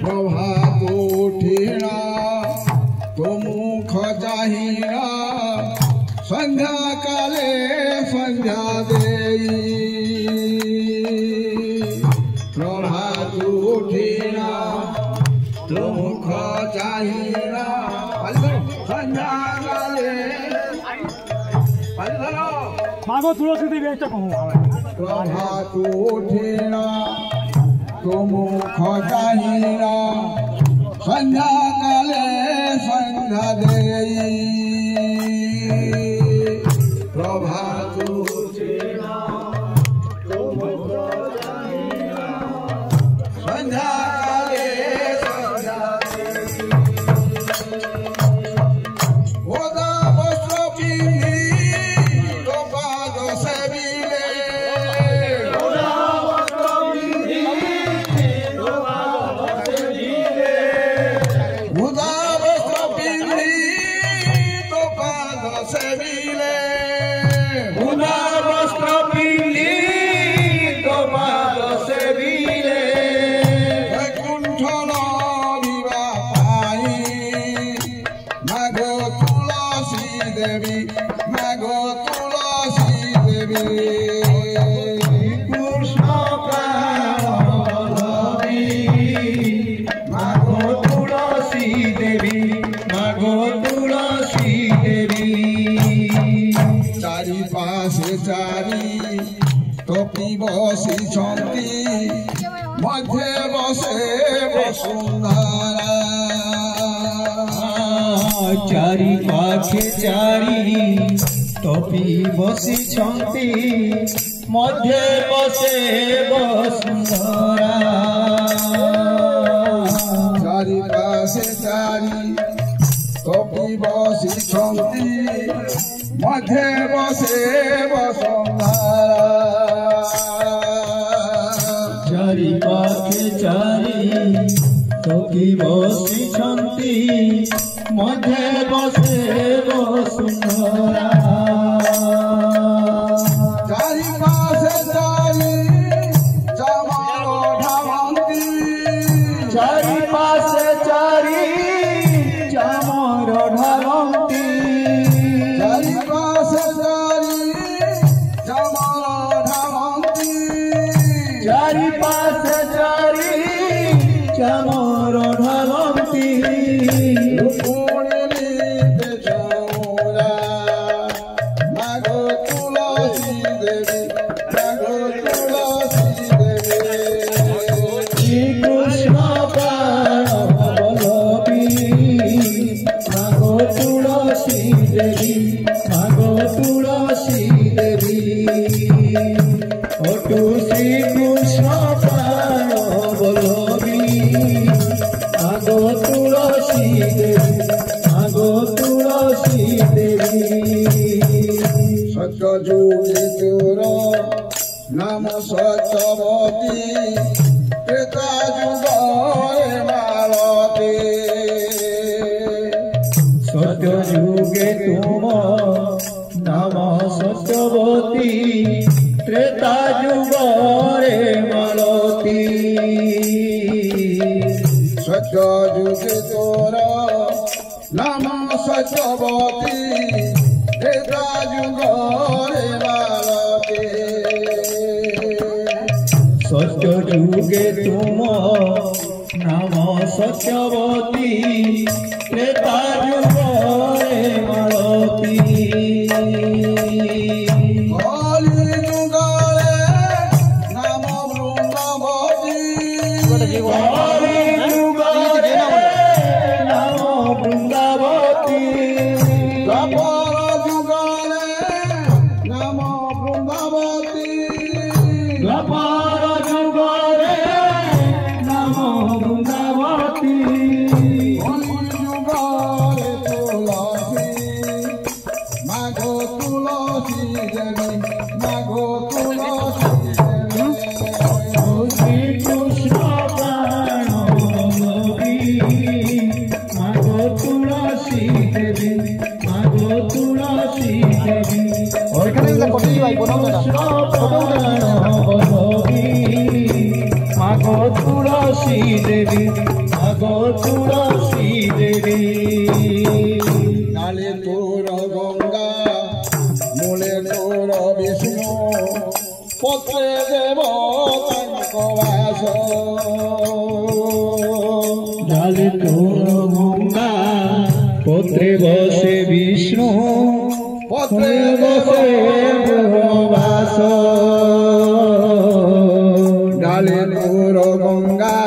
प्रभात उठिना तो मुख जाहिरा संध्या काले संध्या देई प्रभात उठिना तो मुख जाहिरा संध्या काले मागो तुलसी देवी একটা कहूं प्रभात उठिना तो मुख जाहिरा संध्या काले संध्या देई प्रभात उठिना तो मुख जाहिरा संध्या काले संध्या देई ओदा वस्त्र पिंधी तो पाद सेविले ओदा वस्त्र पिंधी तो पाद सेविले ओदा वस्त्र पिंधी तो पाद सेविले ओदा वस्त्र पिंधी तो पाद सेविले वैकुंठन विवा पाई मागो तुलसी देवी मागो तुलसी देवी कृष्ण प्राणी मागो तुलसी देवी मागो तुलसी देवी चारि पाशे चारि टोपी बसी छंती मध्य बसे वसुंधरा चारि पाखे चारि टोपी बसी छंती मध्य बसे वसुंधरा चारि पाशे चारि टोपी बसी छंती मध्य बसे वसुंधरा चारि पाखे चारि टोपी बसी छंती मध्य बसे वसुंधरा चारि पाशे चारि चामर ढावंती चारि पाशे चारि चामर ढालंती चारि पाशे चारि चामर ढावंती चारि पाशे चारि चामर ढालंती कृष्ण प्राणवल्लभी मागो तुलसी देवी मागो तुलसी देवी ओटू श्री कृष्ण प्राणवल्लभी मागो तुलसी देवी मागो तुलसी देवी सत्यजुगे तोर नाम सत्यवती त्रेता जुगे मालती सत्य युगे तुम नाम सत्यवती त्रेता जुगे मालती सत्यजुगे तोर नाम सत्यवती त्रेता जुगे मालती सत्य युगे तुम नाम सत्यवती त्रेता जुगे मालती कलि जुगे नाम वृंदावती कलि जुगे नाम वृंदावती द्वापर जुगे नाम वृंदावती द्वापर जुगे नाम वृंदावती मागो तुलसी देवी मागो तुलसी देवी श्री कृष्ण प्राणवल्लभी मागो तुलसी देवी मागो तुलसी देवी এখানে কত ভাই বলো না ପତ୍ରେ ଦେବ ତାଙ୍କ ବାସ ডালে তোর গঙ্গা পত্রে বসে বিষ্ণু ପତ୍ରେ বসে বাস ডালে তোর গঙ্গা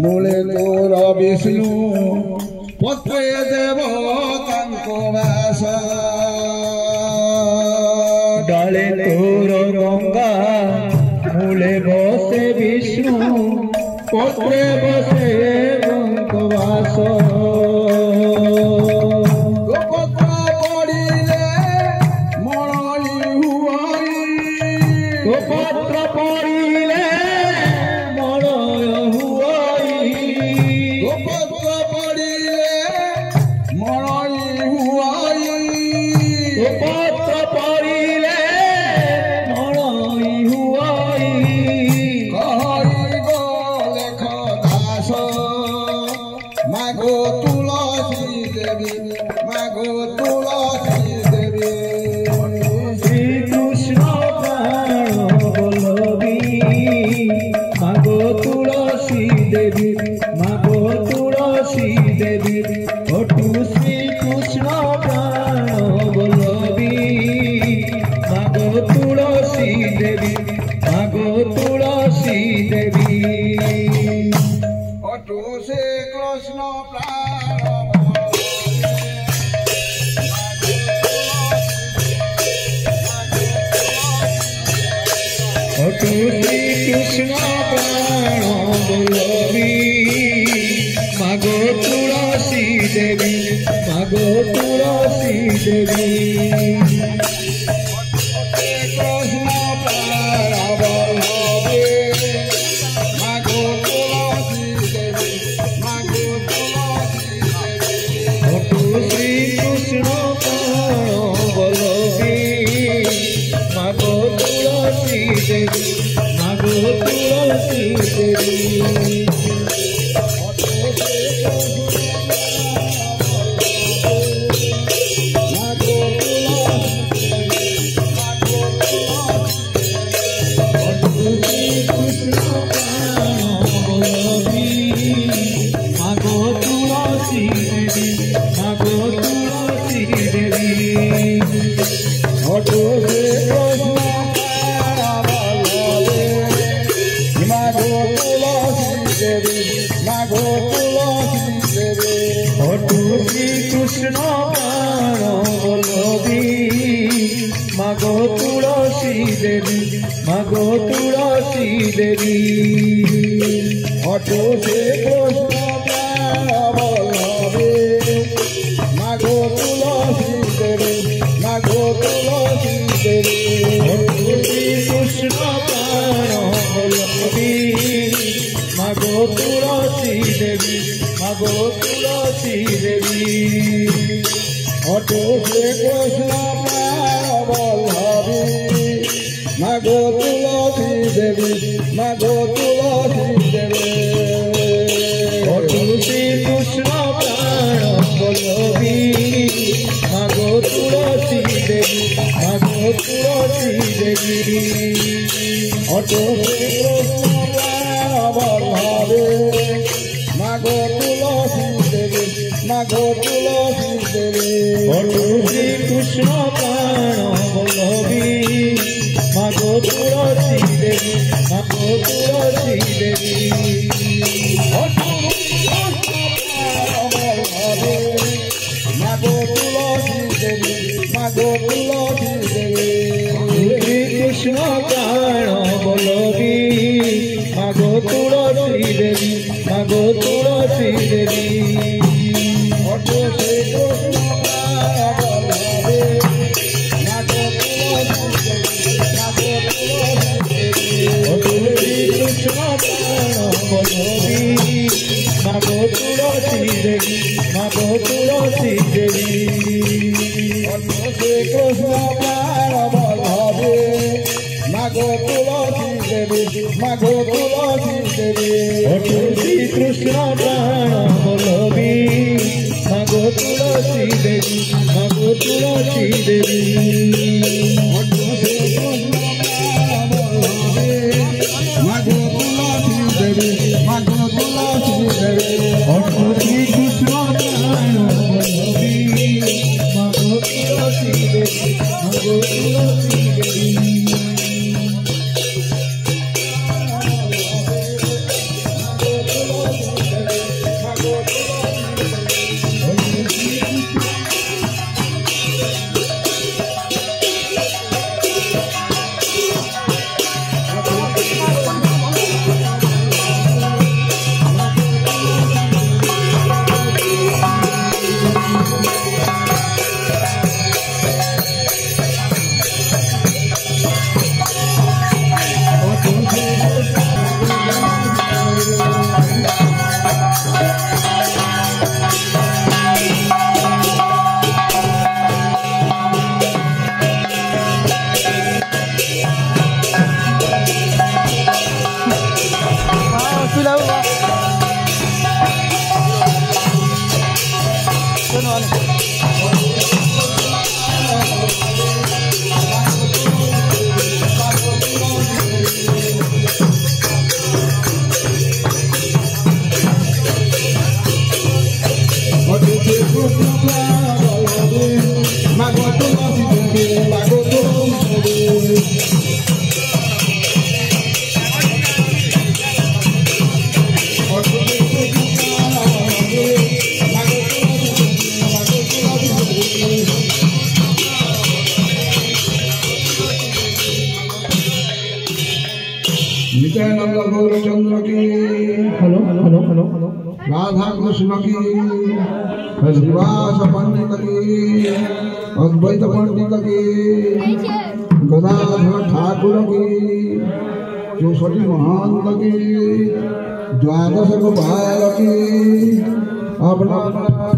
মূলে তোর বিষ্ণু পত্রে দেব তাଙ୍କ বাস ডালে তোর গঙ্গা মূলে বসে বিষ্ণু পত্রে বসে বাস গোপত্র পড়িলে মরণি হুয়াই গোপত্র পড়িলে মরয় হুয়াই গোপত্র পড়িলে মরণি হুয়াই গোপত্র পড়িলে মরয় হুয়াই কহরি গো লেখ দাস মাগো তুলসী দেবী মাগো তুলসী দেবী শ্রীকৃষ্ণ প্রাণ বল্লভী মাগো তুলসী দেবী মাগো তুলসী দেবী ওটু শ্রীকৃষ্ণ প্রাণ বল্লভী মাগো তুলসী দেবী মাগো তুলসী দেবী অটু শ্রী কৃষ্ণ প্রাণ ওটু শ্রীকৃষ্ণ প্রাণ বল্লভী মাগো তুলসী দেবী মাগো তুলসী দেবী কৃষ্ণ প্রাণ বল্লভে মাগো তুলসী দেবী মাগো তুলসী দেবী ওটু শ্রীকৃষ্ণ প্রাণ বল্লভী মাগো তুলসী দেবী মাগো তুলসী দেবী কৃষ্ণ প্রাণ বল্লভী মাগো তুলসী দেবী মাগো তুলসী দেবী অটু শ্রী কৃষ্ণ প্রাণ বল্লভে মাগো তুলসী দেবী মাগো তুলসী দেবী কৃষ্ণ প্রাণ বল্লভী মাগো তুলসী দেবী মাগো তুলসী দেবী অটু শ্রী কৃষ্ণ প্রাণ বল্লভে মাগো তুলসী দেবী মাগো তুলসী দেবী অটু শ্রীকৃষ্ণ প্রাণ বল্লভী মাগো তুলসী দেবী মাগো তুলসী দেবী অটু শ্রী কৃষ্ণ প্রাণ বল্লভে মাগো তুলসী দেবী মাগো তুলসী দেবী অটু শ্রীকৃষ্ণ প্রাণ বল্লভী মাগো তুলসী দেবী মাগো তুলসী দেবী অটু কৃষ্ণ প্রাণ বল্লভে মাগো তুলসী দেবী মাগো তুলসী দেবী কৃষ্ণ প্রাণ বল্লভী মাগো তুলসী দেবী মাগো তুলসী দেবী অটু শ্রী কৃষ্ণ প্রাণ বল্লভে মাগো তুলসী দেবী মাগো তুলসী দেবী অটু শ্রীকৃষ্ণ প্রাণ বল্লভী মাগো তুলসী দেবী মাগো তুলসী দেবী অটু শ্রী কৃষ্ণ প্রাণ বল্লভে মাগো তুলসী দেবী মাগো তুলসী দেবী অটু শ্রীকৃষ্ণ প্রাণ বল্লভী মাগো তুলসী দেবী মাগো তুলসী দেবী অটু শ্রী কৃষ্ণ প্রাণ नित्यानंद गौर चंद्र की, राधा कृष्ण की, श्रीवास पंडित की, अद्वैत पंडित की, गदाधर ठाकुर की, 64 महंत की, द्वादश गोपाल की, अपना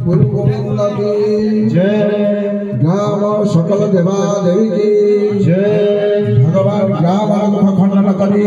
गुरु गोविंद की जय, ग्राम सकल देवा देवी की जय, भगवान ग्राम खंडन करी।